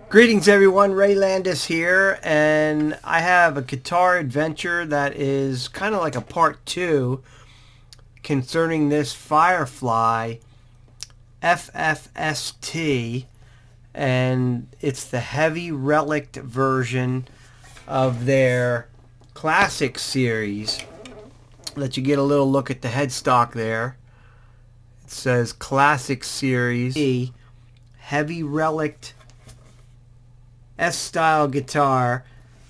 Greetings everyone, Ray Landis here, and I have a guitar adventure that is kind of like a part two concerning this Firefly FFST, and it's the heavy relic version of their classic series. Let you get a little look at the headstock there. It says classic series, heavy relic S-style guitar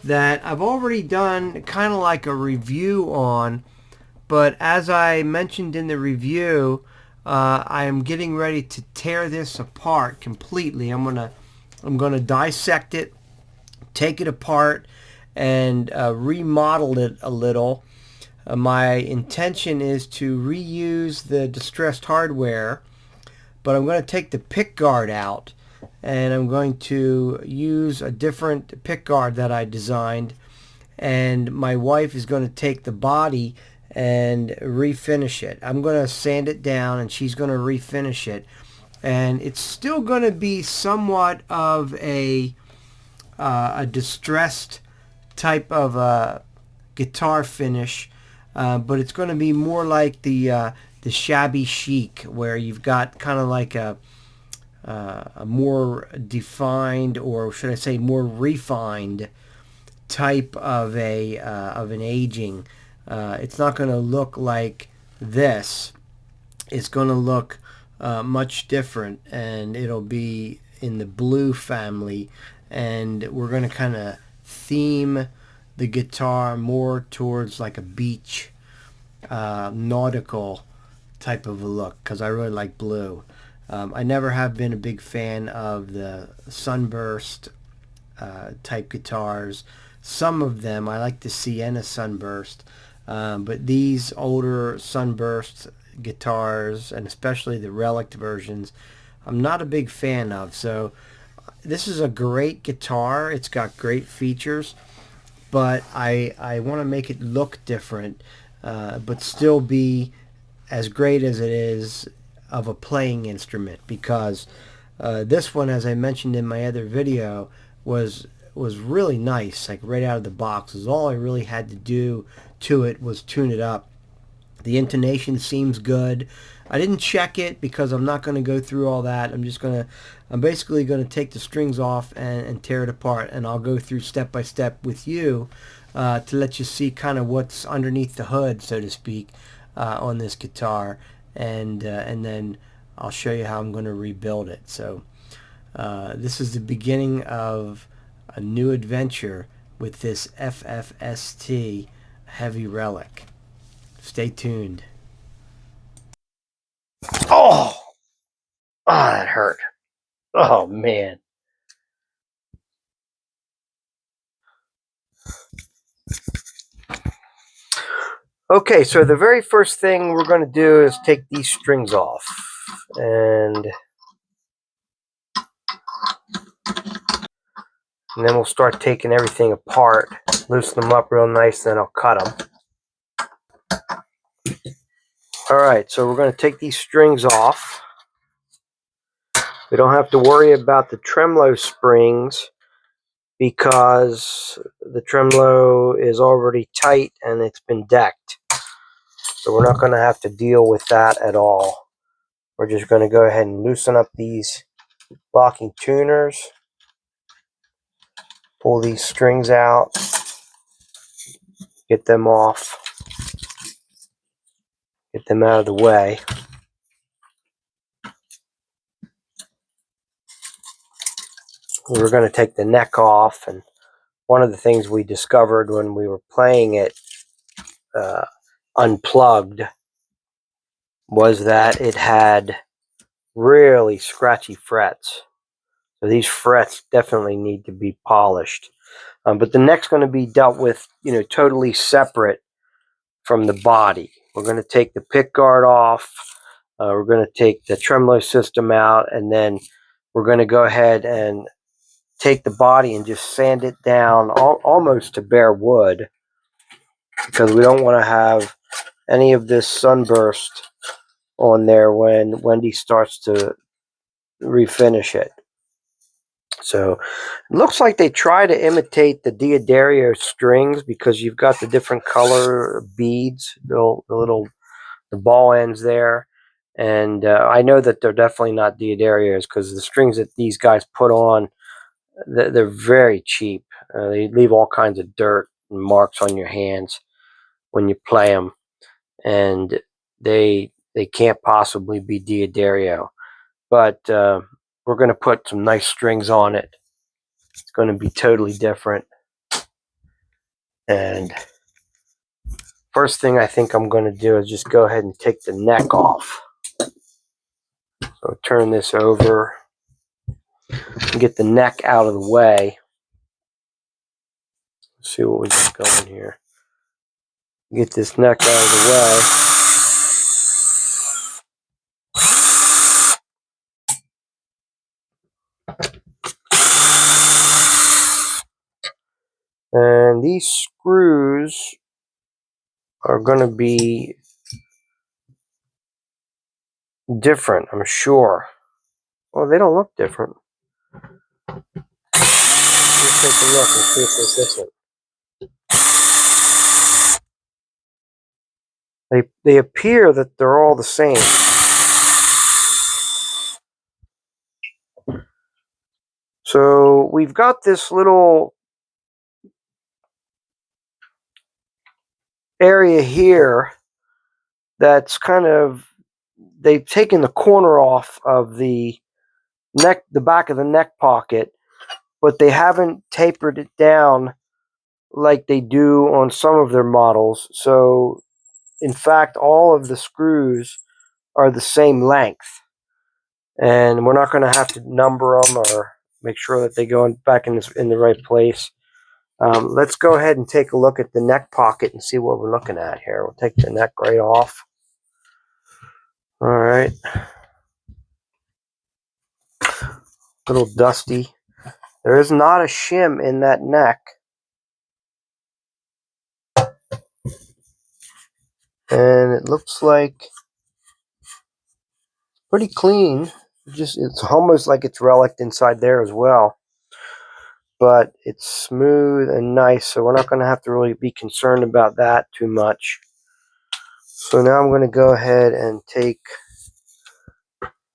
that I've already done kind of like a review on, but as I mentioned in the review, I am getting ready to tear this apart completely. I'm gonna dissect it, take it apart, and remodel it a little. My intention is to reuse the distressed hardware, but I'm going to take the pick guard out, and I'm going to use a different pick guard that I designed, and my wife is going to take the body and refinish it. I'm going to sand it down and she's going to refinish it, and it's still going to be somewhat of a distressed type of guitar finish, but it's going to be more like the shabby chic, where you've got kind of like a more defined, or should I say, more refined type of an aging. It's not going to look like this. It's going to look much different, and it'll be in the blue family, and we're going to kind of theme the guitar more towards like a beach nautical type of a look, because I really like blue. I never have been a big fan of the sunburst type guitars. Some of them, I like the Sienna sunburst, but these older sunburst guitars, and especially the Relic versions, I'm not a big fan of. So this is a great guitar. It's got great features, but I want to make it look different, but still be as great as it is of a playing instrument, because this one, as I mentioned in my other video, was really nice, like right out of the box. Is all I really had to do to it was tune it up. The intonation seems good. I didn't check it because I'm not going to go through all that. I'm basically going to take the strings off and tear it apart, and I'll go through step by step with you to let you see kind of what's underneath the hood, so to speak, on this guitar, and then I'll show you how I'm going to rebuild it. So this is the beginning of a new adventure with this FFST Heavy Relic. Stay tuned. Oh, that hurt. Oh, man. Okay, so the very first thing we're going to do is take these strings off. And then we'll start taking everything apart, loosen them up real nice, then I'll cut them. Alright, so we're going to take these strings off. We don't have to worry about the tremolo springs because the tremolo is already tight and it's been decked. So we're not going to have to deal with that at all. We're just going to go ahead and loosen up these locking tuners, pull these strings out, get them off, get them out of the way. We're going to take the neck off, and one of the things we discovered when we were playing it unplugged was that it had really scratchy frets. So these frets definitely need to be polished. But the neck's going to be dealt with, totally separate from the body. We're going to take the pick guard off. We're going to take the tremolo system out, and then we're going to go ahead and take the body and just sand it down almost to bare wood, because we don't want to have any of this sunburst on there when Wendy starts to refinish it. So it looks like they try to imitate the Diodario strings because you've got the different color beads, the ball ends there. And I know that they're definitely not Diodarios because the strings that these guys put on, they're very cheap. They leave all kinds of dirt and marks on your hands when you play them, and they can't possibly be Diodario. But we're going to put some nice strings on it. It's going to be totally different. And first thing I think I'm going to do is just go ahead and take the neck off. So turn this over and get the neck out of the way. Let's see what we got going here. Get this neck out of the way. And these screws are going to be different, I'm sure. Well, they don't look different. Let's take a look and see if they're different. They appear that they're all the same. So we've got this little area here that's kind of, they've taken the corner off of the neck, the back of the neck pocket, but they haven't tapered it down like they do on some of their models. So in fact, all of the screws are the same length, and we're not going to have to number them or make sure that they go back in the right place. Let's go ahead and take a look at the neck pocket and see what we're looking at here. We'll take the neck right off. All right. A little dusty. There is not a shim in that neck. And it looks like pretty clean. It's almost like it's relic inside there as well. But it's smooth and nice, so we're not going to have to really be concerned about that too much. So now I'm going to go ahead and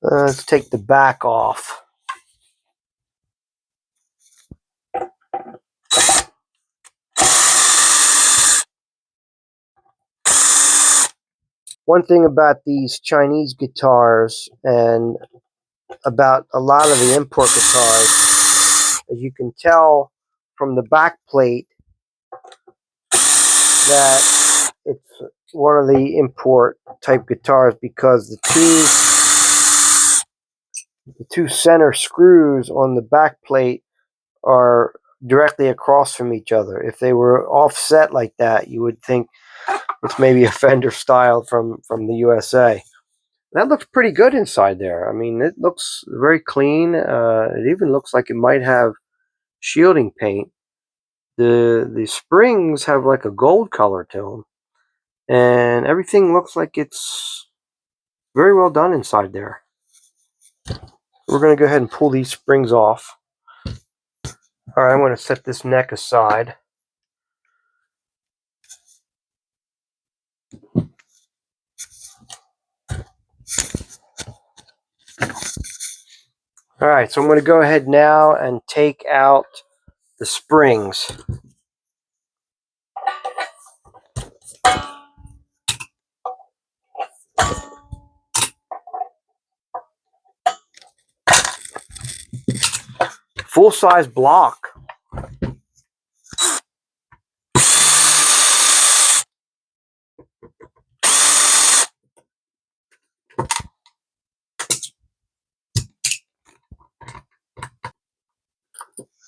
let's take the back off. One thing about these Chinese guitars and about a lot of the import guitars, as you can tell from the back plate, that it's one of the import type guitars because the two center screws on the back plate are directly across from each other. If they were offset like that, you would think it's maybe a Fender style from the USA. That looks pretty good inside there. I mean, it looks very clean. It even looks like it might have shielding paint. The springs have like a gold color to them, and everything looks like it's very well done inside there. We're going to go ahead and pull these springs off. All right, I'm going to set this neck aside. All right, so I'm going to go ahead now and take out the springs. Full-size block.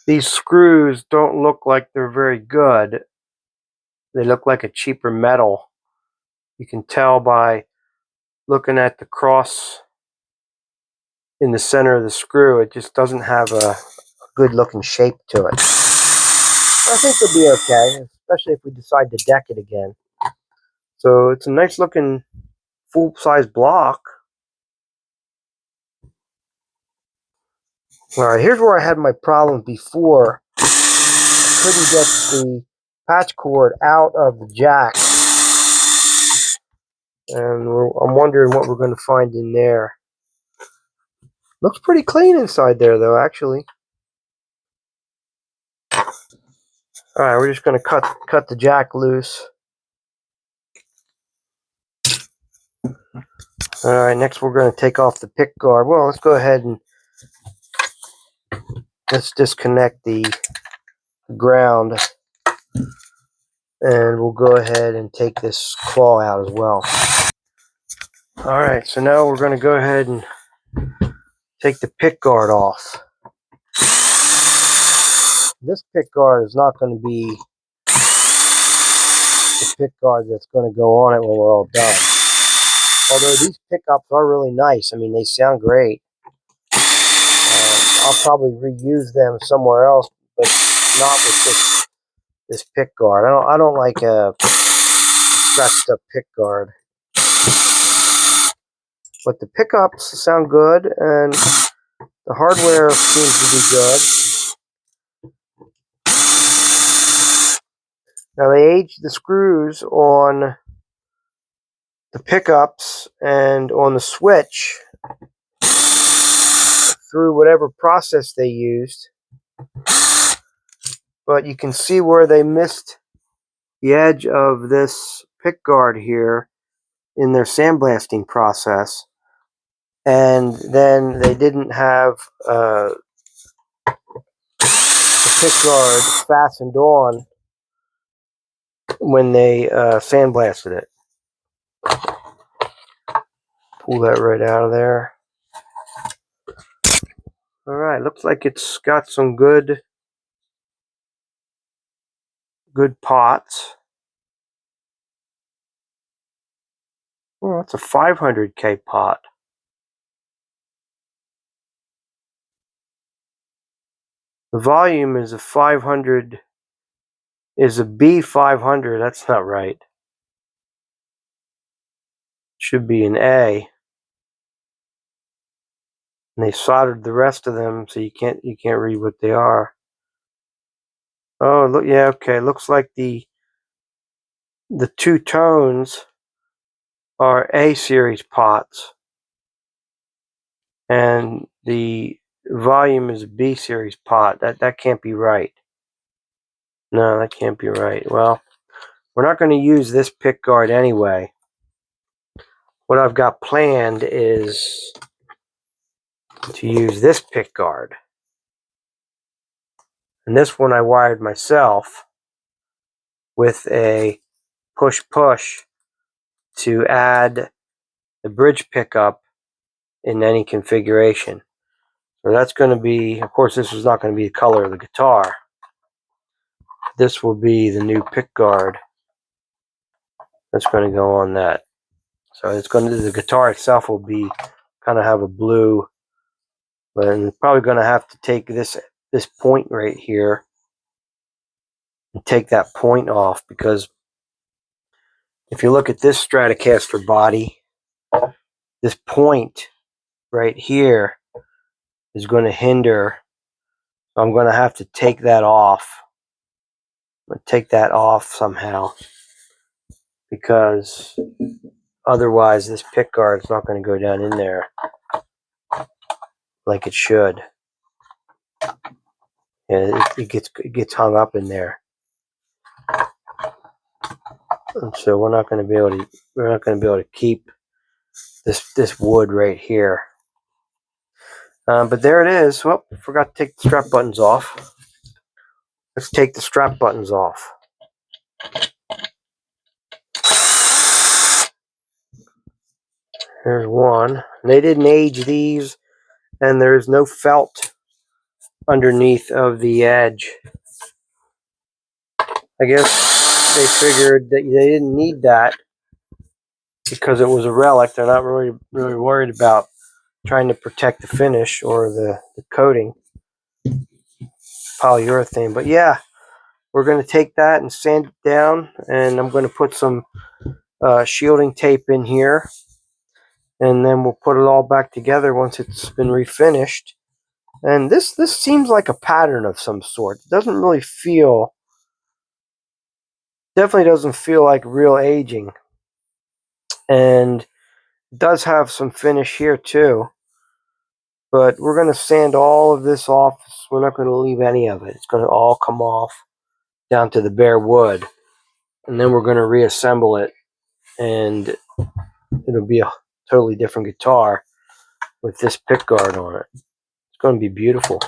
These screws don't look like they're very good. They look like a cheaper metal. You can tell by looking at the cross in the center of the screw. It just doesn't have a good looking shape to it. I think it'll be okay, especially if we decide to deck it again. So it's a nice looking full-size block. Alright, here's where I had my problem before. I couldn't get the patch cord out of the jack. And I'm wondering what we're going to find in there. Looks pretty clean inside there, though, actually. Alright, we're just going to cut the jack loose. Alright, next we're going to take off the pick guard. Well, let's go ahead and let's disconnect the ground. And we'll go ahead and take this claw out as well. Alright, so now we're going to go ahead and take the pick guard off. This pick guard is not going to be the pick guard that's going to go on it when we're all done. Although these pickups are really nice. I mean, they sound great. I'll probably reuse them somewhere else, but not with this pick guard. I don't like a scratched up pick guard. But the pickups sound good, and the hardware seems to be good. Now they aged the screws on the pickups and on the switch through whatever process they used. But you can see where they missed the edge of this pick guard here in their sandblasting process. And then they didn't have the pick guard fastened on when they sandblasted it. Pull that right out of there. Alright, looks like it's got some good pots. Oh, that's a 500K pot. The volume is a 500, is a B500. That's not right. Should be an A. And they soldered the rest of them, so you can't read what they are. Oh, look, yeah, okay. Looks like the two tones are A series pots, and the volume is a B series pot. That can't be right. No, that can't be right. Well, we're not going to use this pick guard anyway. What I've got planned is to use this pick guard. And this one I wired myself with a push-push to add the bridge pickup in any configuration. So that's going to be, of course, this is not going to be the color of the guitar. This will be the new pick guard that's going to go on that. So it's going to, the guitar itself will be kind of have a blue, but I'm probably going to have to take this point right here and take that point off, because if you look at this Stratocaster body, this point right here is going to hinder. So I'm going to have to take that off. I'm going to take that off somehow, because otherwise this pick guard is not going to go down in there like it should. And it gets hung up in there. And so we're not going to be able to keep this wood right here. But there it is. Well, forgot to take the strap buttons off. Let's take the strap buttons off. There's one. They didn't age these, and there's no felt underneath of the edge. I guess they figured that they didn't need that because it was a Relic. They're not really worried about trying to protect the finish or the coating, polyurethane. But yeah, we're going to take that and sand it down, and I'm going to put some shielding tape in here, and then we'll put it all back together once it's been refinished. And this seems like a pattern of some sort. It doesn't really feel, definitely doesn't feel like real aging. And it does have some finish here too. But we're going to sand all of this off. We're not going to leave any of it. It's going to all come off down to the bare wood. And then we're going to reassemble it. And it'll be a totally different guitar with this pick guard on it. It's going to be beautiful.